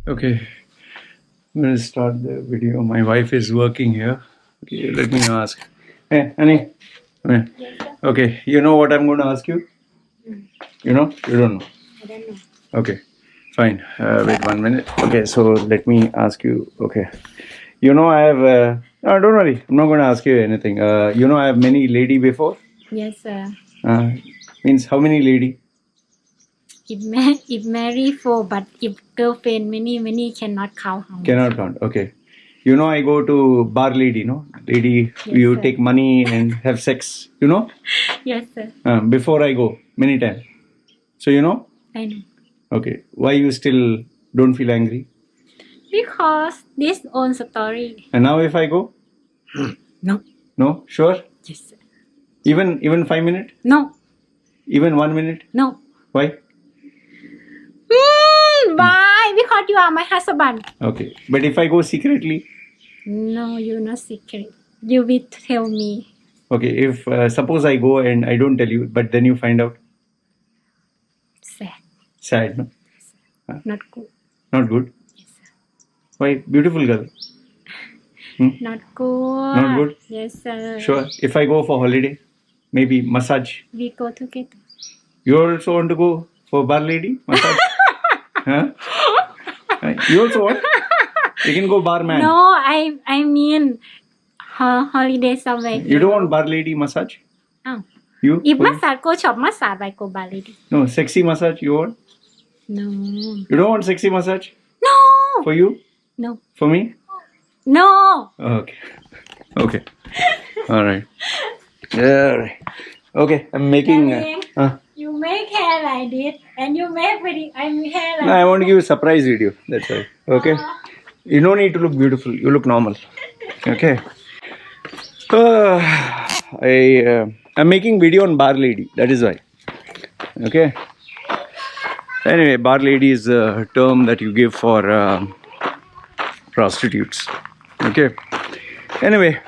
Okay, I'm going to start the video. My wife is working here. Okay, let me ask. Hey, honey. Come here. Yes, sir. Okay, you know what I'm going to ask you? You know? You don't know. I don't know. Okay, fine. Wait 1 minute. Okay, so let me ask you. Okay, you know I have. No, don't worry. I'm not going to ask you anything. You know I have many lady before. Yes, sir. Means how many lady? If marry four, but if girlfriend many cannot count how much. Cannot count. Okay. You know I go to bar lady. No, lady. Yes, You sir. take money and have sex. You know. Yes, sir. Before I go many times. So you know. I know. Okay. Why you still don't feel angry? Because this own story. And now if I go? No. No. Sure. Yes, sir. Even 5 minutes? No. Even 1 minute? No. Why? Why? Because you are my husband. Okay. But if I go secretly? No, you're not secret. You will tell me. Okay. If suppose I go and I don't tell you, but then you find out? Sad. Sad, no? Not good. Not good? Yes, sir. Why? Beautiful girl. Not good. Not good? Yes, sir. Sure. If I go for holiday, maybe massage. We go together. You also want to go for bar lady massage? Huh? You also want? You can go bar man. No, I mean holiday somewhere. You don't want bar lady massage? Oh. You? If For you? massage go shop massage, I go bar lady. No, sexy massage you want? No. You don't want sexy massage? No. For you? No. For me? No. Okay. Okay. Alright. Alright. Okay, I'm making... Darling, you make hair like this and you make video. I make hair like no, I want to give you a surprise video. That's why. Okay? You don't need to look beautiful. You look normal. Okay? I'm making video on bar lady. That is why. Okay? Anyway, bar lady is a term that you give for prostitutes. Okay? Anyway,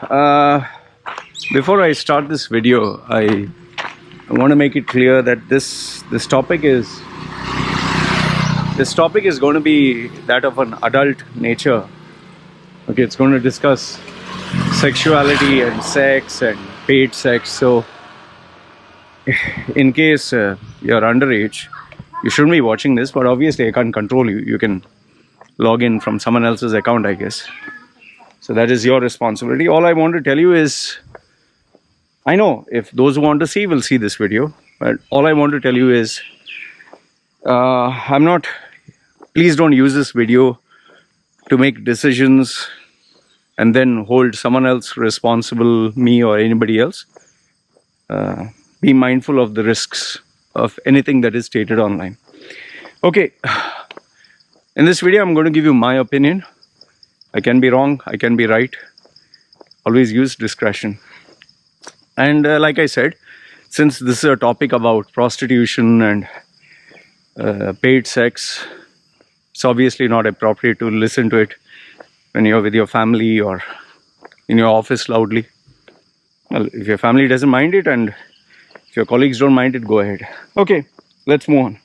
before I start this video, I want to make it clear that this topic is going to be that of an adult nature. Okay, it's going to discuss sexuality and sex and paid sex. So, in case you're underage, you shouldn't be watching this. But obviously, I can't control you. You can log in from someone else's account, I guess. So that is your responsibility. All I want to tell you is, I know if those who want to see will see this video, but all I want to tell you is, please don't use this video to make decisions and then hold someone else responsible, me or anybody else. Be mindful of the risks of anything that is stated online. Okay, in this video I'm going to give you my opinion. I can be wrong, I can be right. Always use discretion. And like I said, since this is a topic about prostitution and paid sex, it's obviously not appropriate to listen to it when you're with your family or in your office loudly. Well, if your family doesn't mind it and if your colleagues don't mind it, go ahead. Okay, let's move on.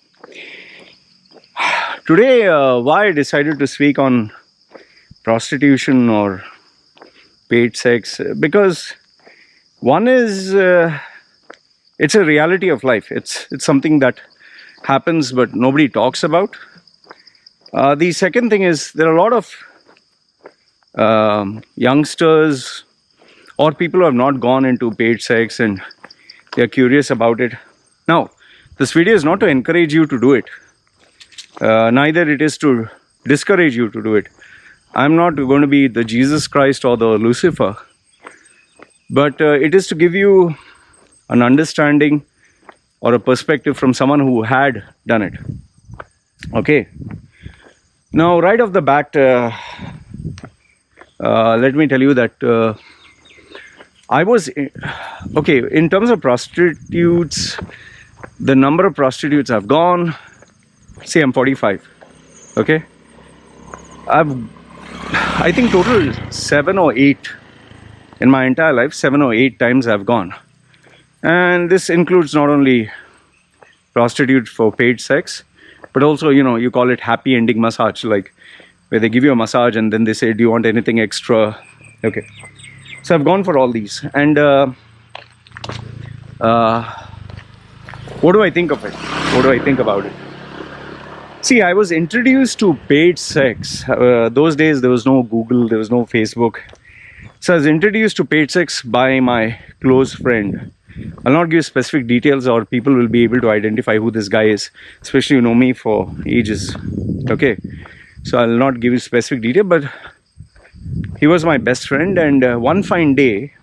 Today, why I decided to speak on prostitution or paid sex, because one is it's a reality of life. It's something that happens but nobody talks about. The second thing is there are a lot of youngsters or people who have not gone into paid sex and they're curious about it. Now, this video is not to encourage you to do it. Neither it is to discourage you to do it. I'm not going to be the Jesus Christ or the Lucifer, but it is to give you an understanding or a perspective from someone who had done it. Okay. Now, right off the bat, let me tell you that I was, okay, in terms of prostitutes, the number of prostitutes I've gone, see, I'm 45, okay? I think total 7 or 8 in my entire life, 7 or 8 times I've gone. And this includes not only prostitutes for paid sex, but also, you know, you call it happy ending massage. Like where they give you a massage and then they say, do you want anything extra? Okay. So I've gone for all these. And what do I think of it? What do I think about it? See, I was introduced to paid sex. Those days, there was no Google, there was no Facebook. So I was introduced to paid sex by my close friend. I'll not give specific details, or people will be able to identify who this guy is, especially you know me for ages. Okay, so I'll not give you specific detail, but he was my best friend. And one fine day,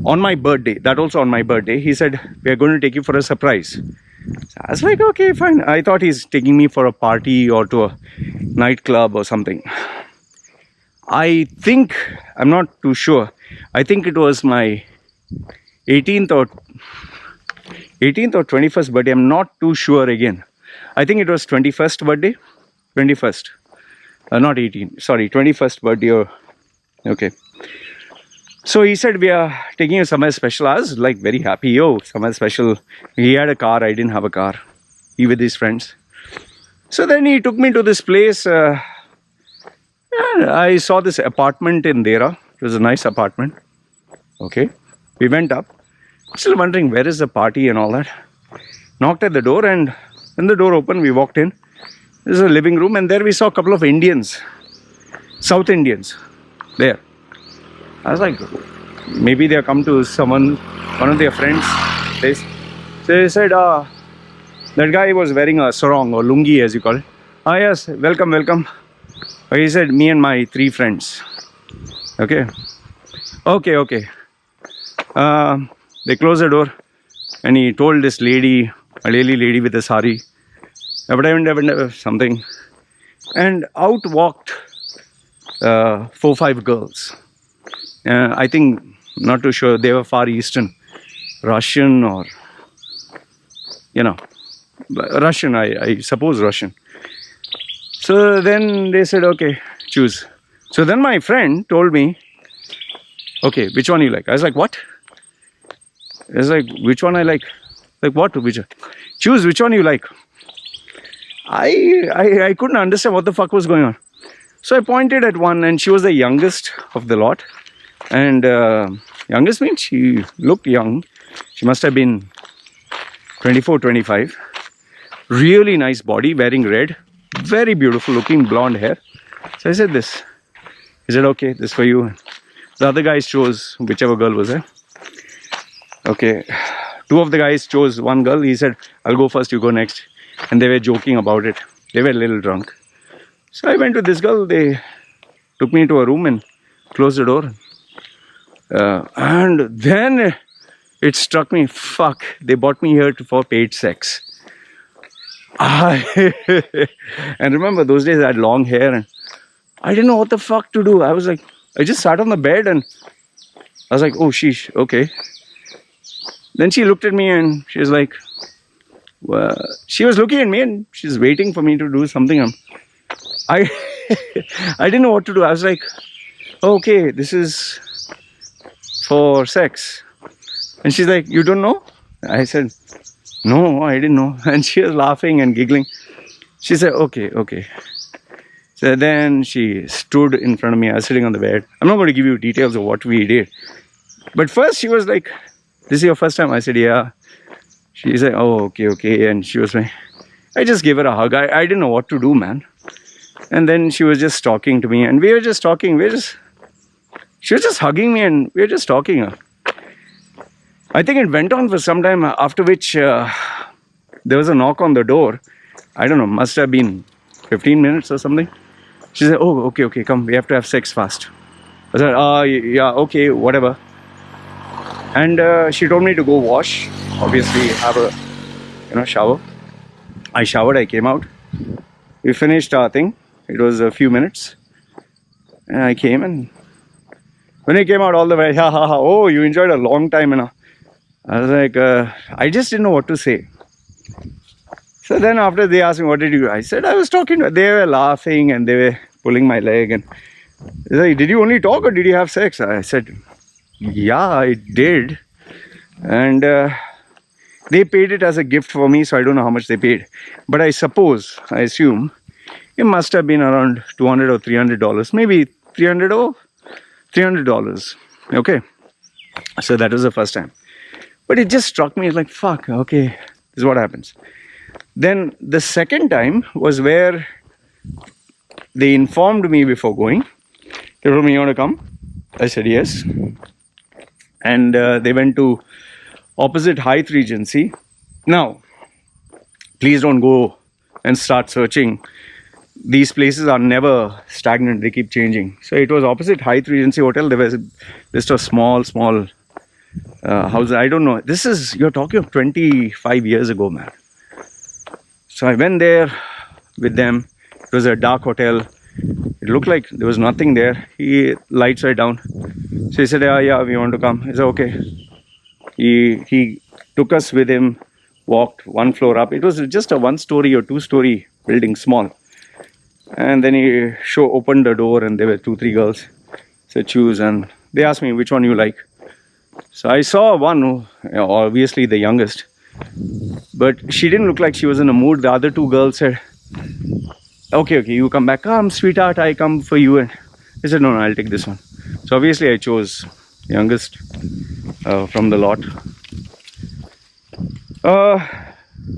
on my birthday, that also on my birthday, he said, we are going to take you for a surprise. So I was like, okay, fine. I thought he's taking me for a party or to a nightclub or something. I think, I'm not too sure, I think it was my 18th or 21st birthday. I'm not too sure again. I think it was 21st birthday. 21st. Not 18. Sorry, 21st birthday. Okay. So he said, we are taking you somewhere special. I was like very happy. Yo, somewhere special. He had a car. I didn't have a car. He with his friends. So then he took me to this place. I saw this apartment in Dera. It was a nice apartment. Okay. We went up. Still wondering where is the party and all that. Knocked at the door, and when the door opened, we walked in. This is a living room, and there we saw a couple of Indians. South Indians. There. I was like, maybe they have come to one of their friends' place. So they said, that guy was wearing a sarong or lungi as you call it. Ah yes, welcome, welcome. He said, me and my 3 friends. Okay. Okay. They closed the door and he told this lady, a lady with a sari, something. And out walked 4-5 girls. I think, not too sure, they were Far Eastern, Russian or, Russian, I suppose Russian. So then they said, okay, choose. So then my friend told me, okay, which one you like? I was like, what? I was like, which one I like? Like what? Which one? Choose which one you like. I couldn't understand what the fuck was going on. So I pointed at one, and she was the youngest of the lot. And youngest means she looked young. She must have been 24, 25. Really nice body, wearing red. Very beautiful looking, blonde hair. So I said this. He said, okay, this for you. The other guys chose whichever girl was there. Okay. 2 of the guys chose one girl. He said, I'll go first, you go next. And they were joking about it. They were a little drunk. So I went to this girl. They took me to a room and closed the door. And then it struck me, fuck, they brought me here for paid sex. And remember, those days I had long hair and I didn't know what the fuck to do. I was like, I just sat on the bed and I was like, oh sheesh, okay. Then she looked at me and she was like, well, she was looking at me and she's waiting for me to do something. I didn't know what to do. I was like, okay, this is for sex. And she's like, you don't know? I said, no, I didn't know. And she was laughing and giggling. She said, okay. So then she stood in front of me. I was sitting on the bed. I'm not going to give you details of what we did. But first she was like, this is your first time? I said, yeah. She said, oh, okay. And she was like, I just gave her a hug. I didn't know what to do, man. And then she was just talking to me. And we were just talking. She was just hugging me and we were just talking. I think it went on for some time, after which there was a knock on the door. I don't know, must have been 15 minutes or something. She said, oh, okay, come, we have to have sex fast. I said, yeah, okay, whatever. And she told me to go wash, obviously have a shower. I showered, I came out. We finished our thing. It was a few minutes. And I came, and when I came out all the way, oh, you enjoyed a long time, I was like, I just didn't know what to say. So then after they asked me, what did you do? I said, I was talking to her. They were laughing and they were pulling my leg. And they said, did you only talk or did you have sex? I said, yeah, I did. And they paid it as a gift for me, so I don't know how much they paid. But I assume, It must have been around $200 or $300, maybe $300. Okay, so that was the first time. But it just struck me like, fuck, okay, this is what happens. Then the second time was where they informed me before going. They told me, you want to come? I said yes. And they went to opposite Hythe Regency. Now, please don't go and start searching. These places are never stagnant, they keep changing. So it was opposite Hythe Regency Hotel. There was just a small house. I don't know. This is, you're talking of 25 years ago, man. So I went there with them. It was a dark hotel. It looked like there was nothing there. Lights were down. So he said, yeah, we want to come. I said, okay. He took us with him, walked one floor up. It was just a 1-story or 2-story building, small. And then he opened the door and there were 2-3 girls. So choose, and they asked me which one you like. So I saw one, obviously the youngest, but she didn't look like she was in a mood. The other 2 girls said, okay, you come back. Come, sweetheart, I come for you. And I said, no, I'll take this one. So obviously I chose the youngest from the lot.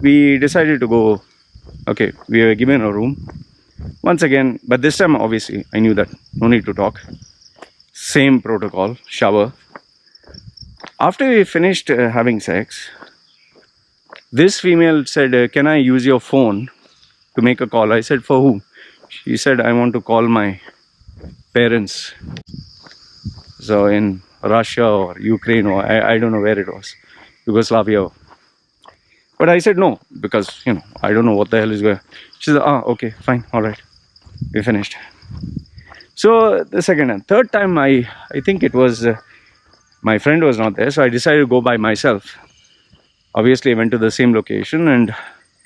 We decided to go. Okay, we were given a room once again, but this time obviously I knew that no need to talk. Same protocol, shower. After we finished having sex, this female said, can I use your phone to make a call? I said, for who? She said, I want to call my parents. So in Russia or Ukraine, or I don't know where it was, Yugoslavia. But I said no, because, I don't know what the hell is going on. She said, okay, fine, all right. We finished. So the second and third time, I think it was, my friend was not there, so I decided to go by myself. Obviously, I went to the same location and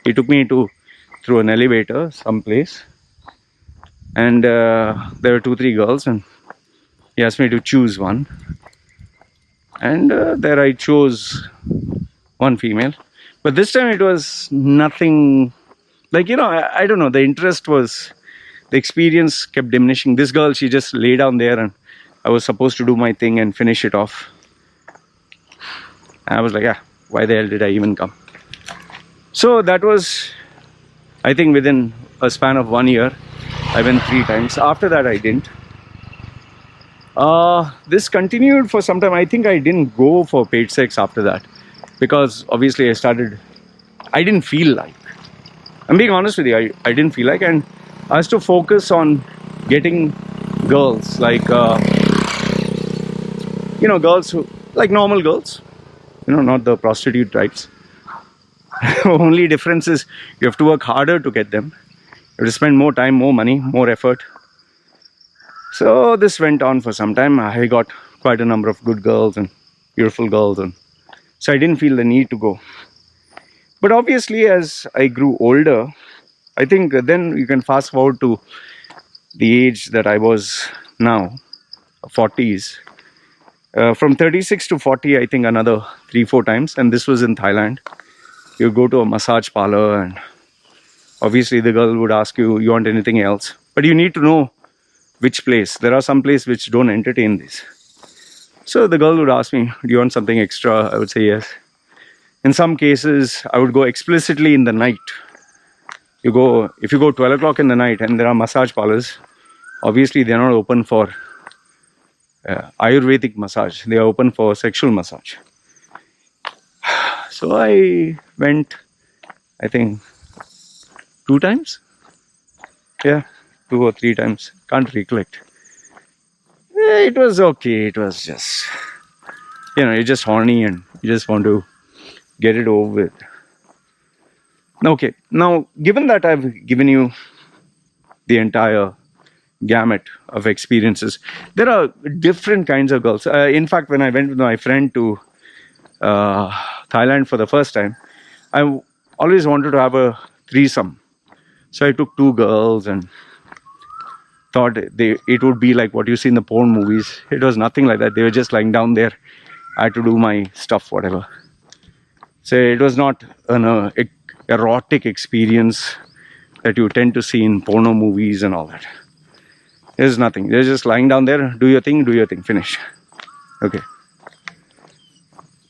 he took me through an elevator someplace. And there were 2-3 girls and he asked me to choose one. And there I chose one female. But this time it was nothing, like, I don't know, the interest was, the experience kept diminishing. This girl, she just lay down there and I was supposed to do my thing and finish it off. I was like, why the hell did I even come? So that was, I think within a span of 1 year, I went 3 times. After that, I didn't. This continued for some time. I think I didn't go for paid sex after that. Because obviously I didn't feel like. I'm being honest with you, I didn't feel like. And I was to focus on getting girls, like, girls who, like normal girls. Not the prostitute types. Only difference is you have to work harder to get them. You have to spend more time, more money, more effort. So this went on for some time. I got quite a number of good girls and beautiful girls, and so I didn't feel the need to go. But obviously, as I grew older, I think then you can fast forward to the age that I was now, 40s. From 36 to 40, I think another 3-4 times, and this was in Thailand. You go to a massage parlor and obviously the girl would ask you, you want anything else? But you need to know which place. There are some places which don't entertain this. So the girl would ask me, do you want something extra? I would say yes. In some cases, I would go explicitly in the night. If you go 12 o'clock in the night and there are massage parlors, obviously they're not open for Ayurvedic massage. They are open for sexual massage. So I went, I think, 2 times. Yeah, 2 or 3 times. Can't recollect. It was okay. It was just, you're just horny and you just want to get it over with. Okay, now, given that I've given you the entire gamut of experiences, there are different kinds of girls. In fact, when I went with my friend to Thailand for the first time, I always wanted to have a threesome. So I took 2 girls and thought it would be like what you see in the porn movies. It was nothing like that. They were just lying down there. I had to do my stuff, whatever. So it was not an erotic experience that you tend to see in porno movies and all that. There's nothing. They're just lying down there, do your thing, finish. Okay.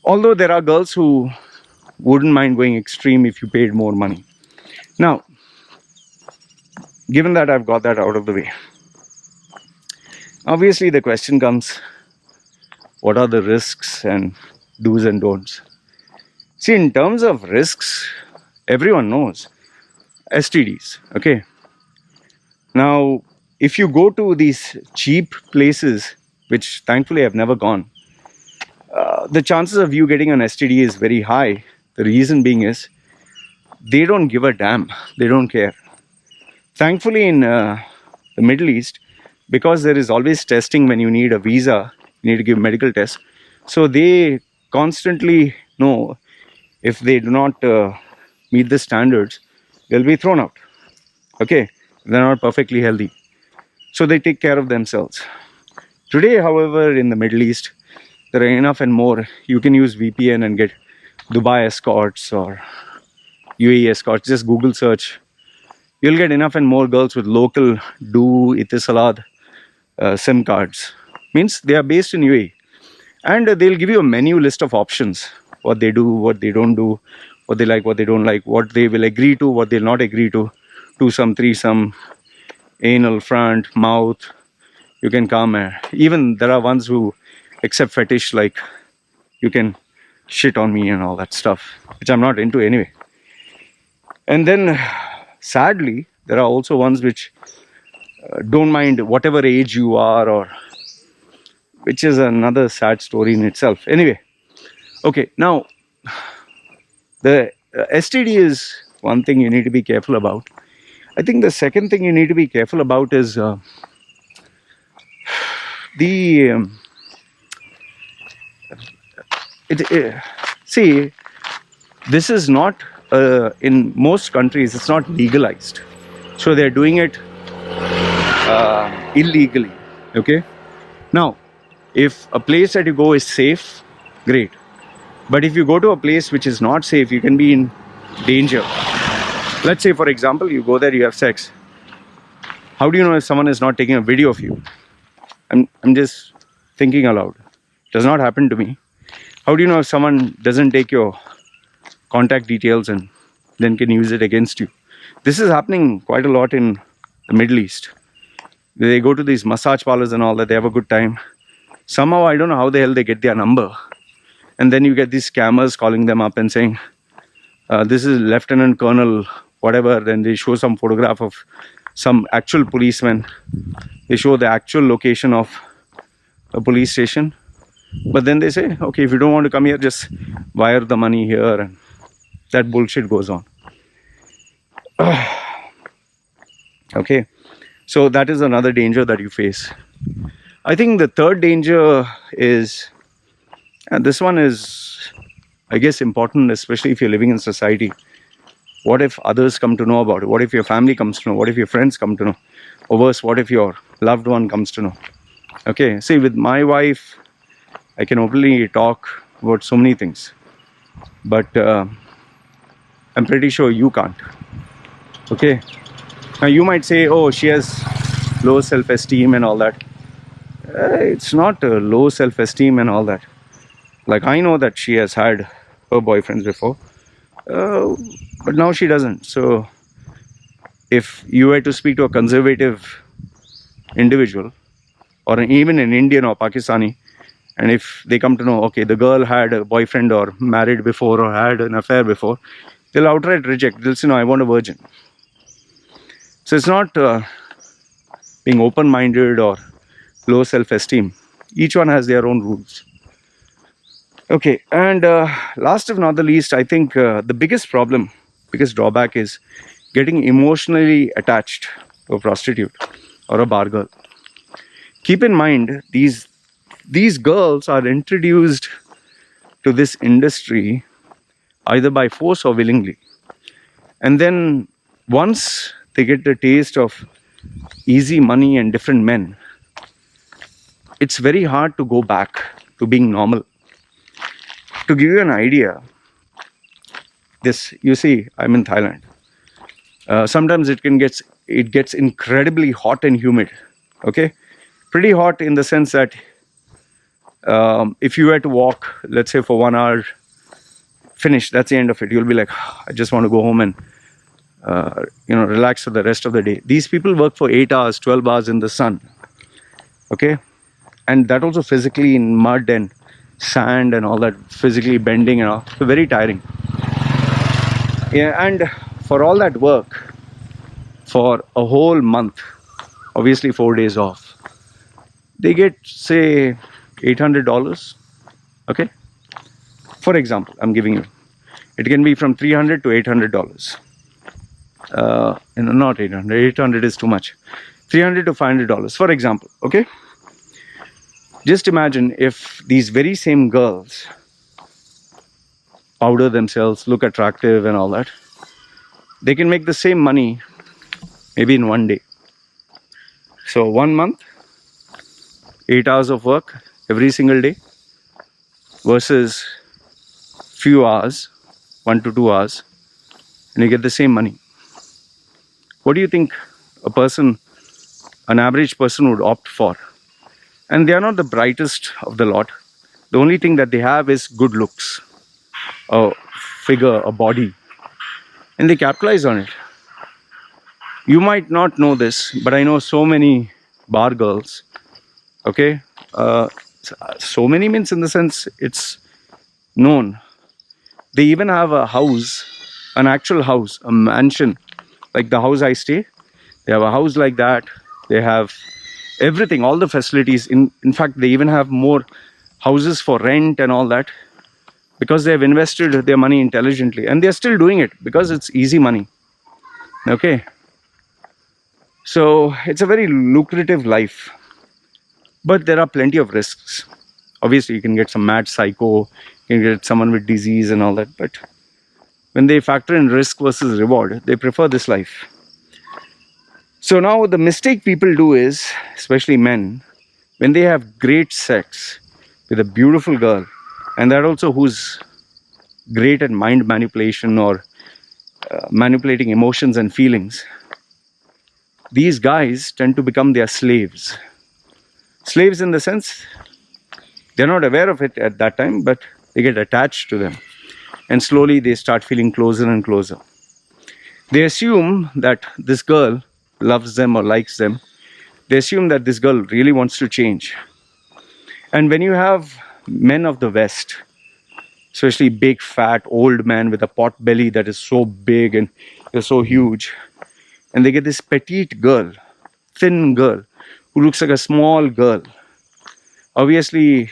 Although there are girls who wouldn't mind going extreme if you paid more money. Now, given that I've got that out of the way, obviously the question comes, what are the risks and do's and don'ts? See, in terms of risks, everyone knows STDs, okay? Now, if you go to these cheap places, which thankfully I've never gone, the chances of you getting an STD is very high. The reason being is they don't give a damn. They don't care. Thankfully, in the Middle East, because there is always testing when you need a visa, you need to give medical tests. So they constantly know if they do not meet the standards, they'll be thrown out. Okay, they're not perfectly healthy. So they take care of themselves. Today, however, in the Middle East, there are enough and more. You can use VPN and get Dubai escorts or UAE escorts. Just Google search. You'll get enough and more girls with local Itisalat SIM cards. Means they are based in UAE. And they'll give you a menu list of options. What they do, what they don't do, what they like, what they don't like, what they will agree to, what they'll not agree to. Two-some, threesome, anal, front, mouth. You can come. Even there are ones who accept fetish, like you can shit on me and all that stuff, which I'm not into anyway. And then, sadly, there are also ones which don't mind whatever age you are, or which is another sad story in itself. Anyway, okay, now the STD is one thing you need to be careful about. I think the second thing you need to be careful about is see, this is not in most countries, it's not legalized, so they're doing it illegally. Okay, now if a place that you go is safe, great, but if you go to a place which is not safe, you can be in danger. Let's say, for example, you go there, you have sex. How do you know if someone is not taking a video of you? I'm just thinking aloud. It does not happen to me. How do you know if someone doesn't take your contact details and then can use it against you? This is happening quite a lot in the Middle East. They go to these massage parlors and all that. They have a good time. Somehow, I don't know how the hell they get their number. And then you get these scammers calling them up and saying, this is Lieutenant Colonel, whatever. Then they show some photograph of some actual policeman. They show the actual location of a police station. But then they say, okay, if you don't want to come here, just wire the money here. And that bullshit goes on. Okay. So that is another danger that you face. I think the third danger is, and this one is, I guess, important, especially if you're living in society. What if others come to know about it? What if your family comes to know? What if your friends come to know? Or worse, what if your loved one comes to know? Okay, see, with my wife, I can openly talk about so many things. But I'm pretty sure you can't. Okay? Now you might say, oh, she has low self-esteem and all that. It's not low self-esteem and all that. Like, I know that she has had her boyfriends before. But now she doesn't. So if you were to speak to a conservative individual, or even an Indian or Pakistani, and if they come to know, okay, the girl had a boyfriend or married before or had an affair before, they'll outright reject. They'll say, no, I want a virgin. So it's not being open-minded or low self-esteem. Each one has their own rules. Okay, and last if not the least, I think the biggest drawback is getting emotionally attached to a prostitute or a bar girl. Keep in mind, these girls are introduced to this industry either by force or willingly. And then once they get the taste of easy money and different men, it's very hard to go back to being normal. To give you an idea, you see, I'm in Thailand. Sometimes it gets incredibly hot and humid. Okay, pretty hot in the sense that if you were to walk, let's say for 1 hour, finish, that's the end of it. You'll be like, I just want to go home and relax for the rest of the day. These people work for 8 hours, 12 hours in the sun. Okay, and that also physically in mud and sand and all that, physically bending and all. So very tiring. Yeah, and for all that work, for a whole month, obviously 4 days off, they get, say, $800. Okay, for example, I'm giving you, it can be from $300 to $800. Not 800. 800 is too much. $300 to $500, for example. Okay, just imagine if these very same girls powder themselves, look attractive and all that, they can make the same money maybe in 1 day. So 1 month, 8 hours of work every single day versus few hours, 1 to 2 hours, and you get the same money. What do you think an average person would opt for? And they are not the brightest of the lot. The only thing that they have is good looks, a figure, a body, and they capitalize on it. You might not know this, but I know so many bar girls. Okay, so many means in the sense it's known. They even have a house, an actual house, a mansion, like the house I stay. They have a house like that. They have everything, all the facilities. In fact, they even have more houses for rent and all that, because they have invested their money intelligently, and they're still doing it because it's easy money. Okay, so it's a very lucrative life, but there are plenty of risks. Obviously, you can get some mad psycho, you can get someone with disease and all that, but when they factor in risk versus reward, they prefer this life. So now the mistake people do is, especially men, when they have great sex with a beautiful girl, and that also who's great at mind manipulation or manipulating emotions and feelings, these guys tend to become their slaves. Slaves in the sense, they're not aware of it at that time, but they get attached to them. And slowly they start feeling closer and closer. They assume that this girl loves them or likes them. They assume that this girl really wants to change. And when you have men of the West, especially big, fat, old man with a pot belly that is so big and they're so huge, and they get this petite girl, thin girl, who looks like a small girl. Obviously,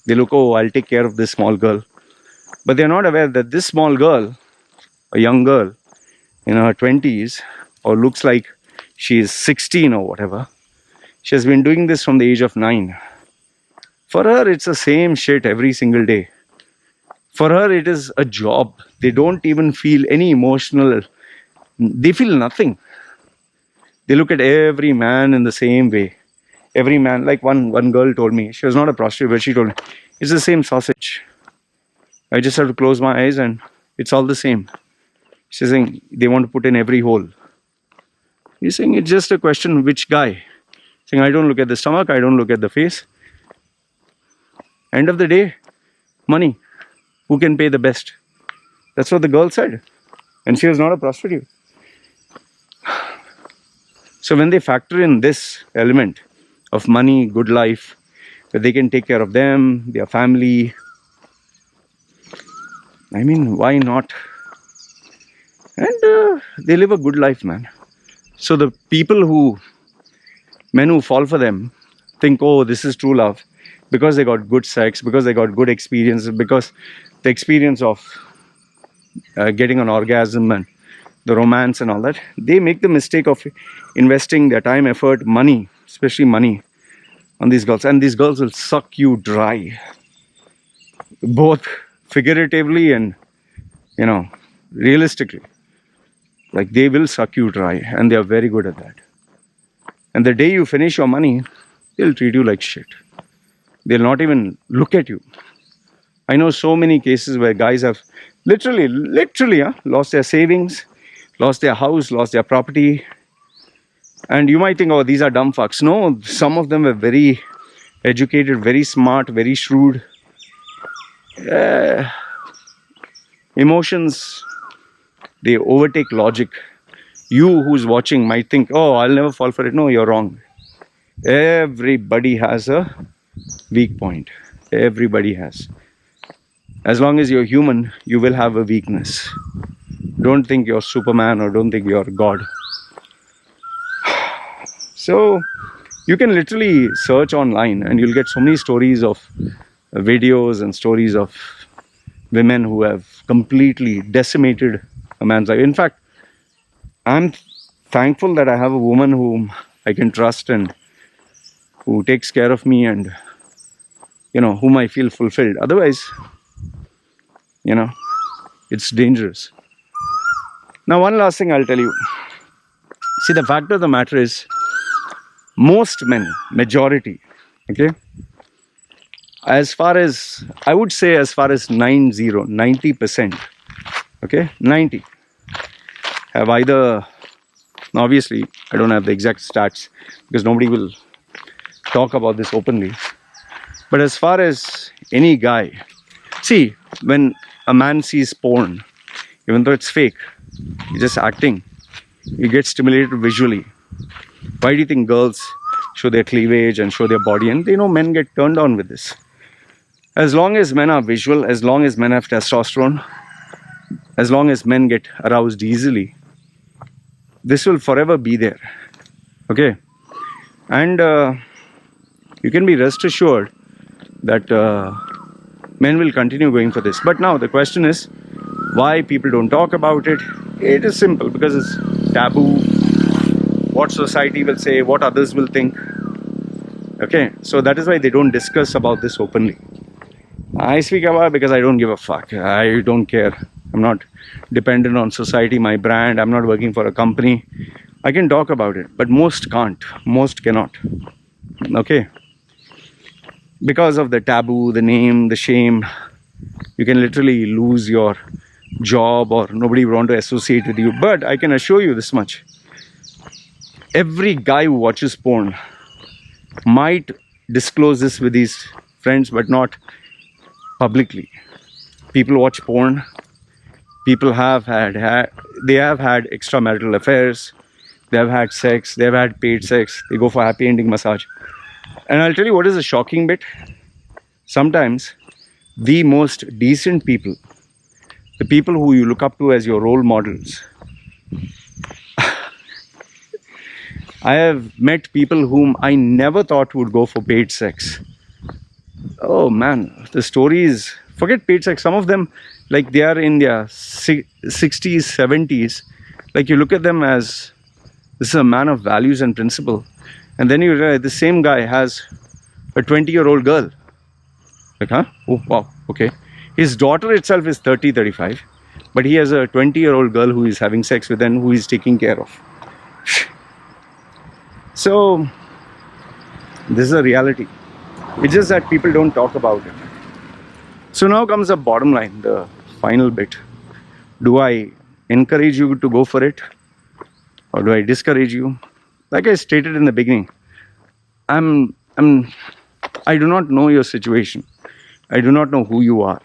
they look, oh, I'll take care of this small girl. But they're not aware that this small girl, a young girl in her 20s, or looks like she's 16 or whatever, she has been doing this from the age of 9. For her, it's the same shit every single day. For her, it is a job. They don't even feel any emotional, they feel nothing. They look at every man in the same way. Every man, like one girl told me, she was not a prostitute, but she told me, it's the same sausage. I just have to close my eyes and it's all the same. She's saying they want to put in every hole. He's saying it's just a question which guy. Saying I don't look at the stomach, I don't look at the face. End of the day, money. Who can pay the best? That's what the girl said. And she was not a prostitute. So when they factor in this element of money, good life, that they can take care of them, their family, I mean, why not? And they live a good life, man. So the men who fall for them, think, oh, this is true love, because they got good sex, because they got good experiences, because the experience of getting an orgasm and the romance and all that, they make the mistake of investing their time, effort, money, especially money, on these girls. And these girls will suck you dry, both figuratively and, realistically. Like, they will suck you dry, and they are very good at that. And the day you finish your money, they'll treat you like shit. They'll not even look at you. I know so many cases where guys have literally lost their savings, lost their house, lost their property. And you might think, oh, these are dumb fucks. No, some of them were very educated, very smart, very shrewd. Emotions, they overtake logic. You who's watching might think, oh, I'll never fall for it. No, you're wrong. Everybody has a weak point. Everybody has. As long as you're human, you will have a weakness. Don't think you're Superman or don't think you're God. So you can literally search online and you'll get so many stories of videos and stories of women who have completely decimated a man's life. In fact, I'm thankful that I have a woman whom I can trust and who takes care of me and, whom I feel fulfilled. Otherwise, it's dangerous. Now, one last thing I'll tell you. See, the fact of the matter is, most men, majority, okay, as far as 90%, okay, 90 have either, obviously, I don't have the exact stats because nobody will talk about this openly. But as far as any guy, see, when a man sees porn, even though it's fake, he's just acting, he gets stimulated visually. Why do you think girls show their cleavage and show their body? And men get turned on with this. As long as men are visual, as long as men have testosterone, as long as men get aroused easily, this will forever be there. Okay? And you can be rest assured that men will continue going for this. But now the question is, why people don't talk about it? It is simple, because it's taboo. What society will say, what others will think. Okay, so that is why they don't discuss about this openly. I speak about it because I don't give a fuck. I don't care. I'm not dependent on society, my brand. I'm not working for a company. I can talk about it, but most can't. Most cannot. Okay. Because of the taboo, the name, the shame, you can literally lose your job or nobody will want to associate with you. But I can assure you this much. Every guy who watches porn might disclose this with his friends, but not publicly. People watch porn. People have had extramarital affairs. They have had sex. They have had paid sex. They go for happy ending massage. And I'll tell you what is a shocking bit. Sometimes the most decent people, the people who you look up to as your role models, I have met people whom I never thought would go for paid sex. Oh man, the stories, forget paid sex. Some of them, like they are in their 60s, 70s. Like you look at them as, this is a man of values and principle. And then you realize the same guy has a 20-year-old girl. Like, huh? Oh, wow, okay. His daughter itself is 30, 35. But he has a 20-year-old girl who is having sex with and who is taking care of. So, this is a reality. It's just that people don't talk about it. So now comes the bottom line, the final bit. Do I encourage you to go for it? Or do I discourage you? Like I stated in the beginning, I do not know your situation. I do not know who you are.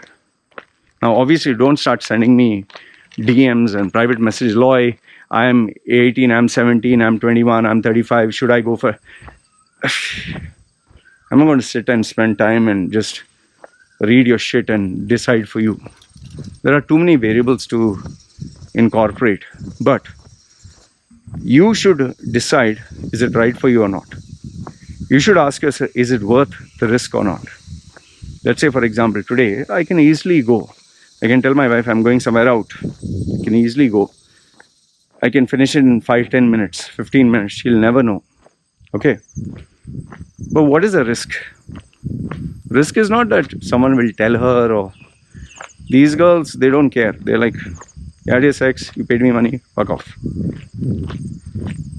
Now, obviously, don't start sending me DMs and private messages. Loy, I'm 18, I'm 17, I'm 21, I'm 35. Should I go for... I'm not going to sit and spend time and just read your shit and decide for you. There are too many variables to incorporate. But you should decide, is it right for you or not? You should ask yourself, is it worth the risk or not? Let's say, for example, today, I can easily go. I can tell my wife I'm going somewhere out. I can easily go. I can finish it in 5, 10 minutes, 15 minutes. She'll never know. Okay? But what is the risk? Risk is not that someone will tell her or... These girls, they don't care. They're like, you had your sex, you paid me money, fuck off.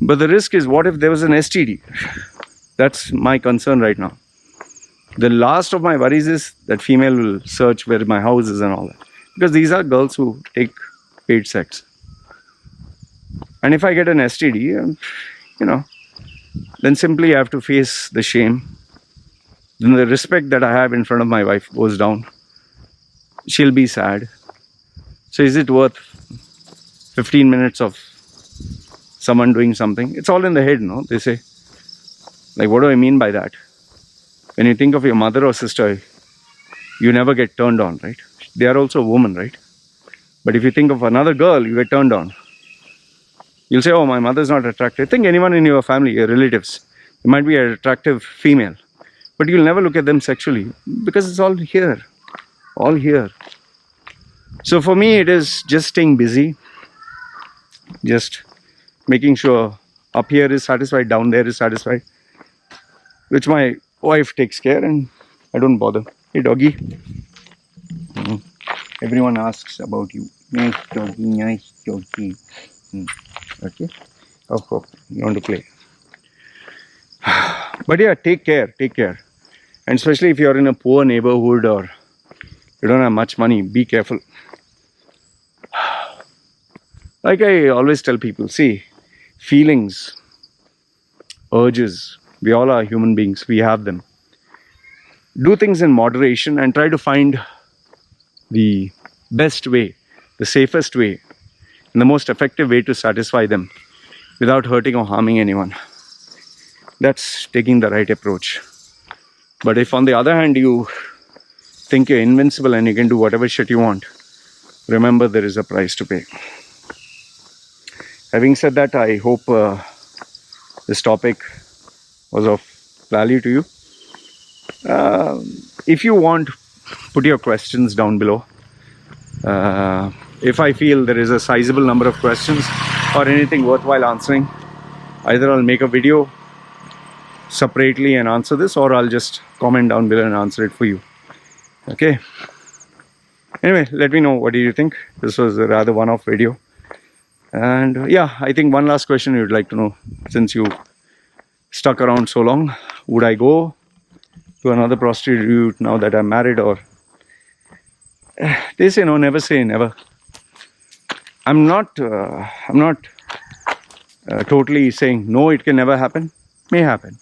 But the risk is, what if there was an STD? That's my concern right now. The last of my worries is that female will search where my house is and all that. Because these are girls who take paid sex. And if I get an STD, then simply I have to face the shame. Then the respect that I have in front of my wife goes down. She'll be sad. So is it worth 15 minutes of someone doing something? It's all in the head, no? They say. Like, what do I mean by that? When you think of your mother or sister, you never get turned on, right? They are also a woman, right? But if you think of another girl, you get turned on. You'll say, oh, my mother's not attractive. Think anyone in your family, your relatives, it might be an attractive female, but you'll never look at them sexually because it's all here. All here. So for me, it is just staying busy, just making sure up here is satisfied, down there is satisfied, which my wife takes care, and I don't bother. Hey, doggy. Everyone asks about you. Nice doggy, nice doggy. Okay. Oh, you want to play. But yeah, take care. And especially if you're in a poor neighborhood or you don't have much money, be careful. Like I always tell people, see, feelings, urges, we all are human beings, we have them. Do things in moderation and try to find the best way, the safest way, and the most effective way to satisfy them without hurting or harming anyone. That's taking the right approach. But if on the other hand you think you're invincible and you can do whatever shit you want, remember there is a price to pay. Having said that, I hope this topic was of value to you. If you want, put your questions down below. If I feel there is a sizable number of questions or anything worthwhile answering, either I'll make a video separately and answer this, or I'll just comment down below and answer it for you. Okay. Anyway, let me know, what do you think? This was a rather one-off video. And yeah, I think one last question you'd like to know, since you stuck around so long, would I go to another prostitute now that I'm married? Or they say no, never say never. I'm not totally saying no, it can never happen. May happen.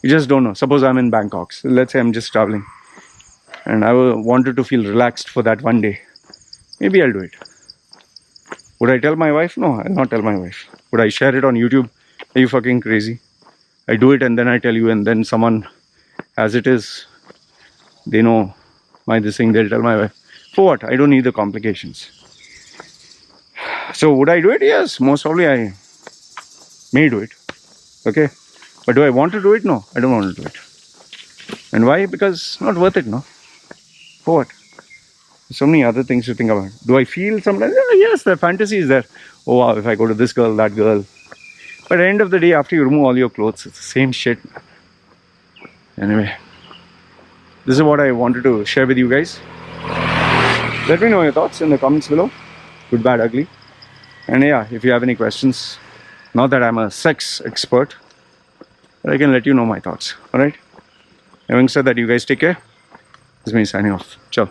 You just don't know. Suppose I'm in Bangkok. So let's say I'm just traveling and I wanted to feel relaxed for that one day. Maybe I'll do it. Would I tell my wife? No, I'll not tell my wife. Would I share it on YouTube? Are you fucking crazy? I do it and then I tell you, and then someone, as it is, they know my this thing, they'll tell my wife. For what? I don't need the complications. So would I do it? Yes, most probably I may do it. Okay. But do I want to do it? No, I don't want to do it. And why? Because it's not worth it, no? For what? So many other things to think about. Do I feel sometimes? Yes, the fantasy is there. Oh wow, if I go to this girl, that girl. But at the end of the day, after you remove all your clothes, it's the same shit. Anyway, this is what I wanted to share with you guys. Let me know your thoughts in the comments below. Good, bad, ugly. And yeah, if you have any questions, not that I'm a sex expert, but I can let you know my thoughts. Alright? Having said that, you guys take care. This is me signing off. Ciao.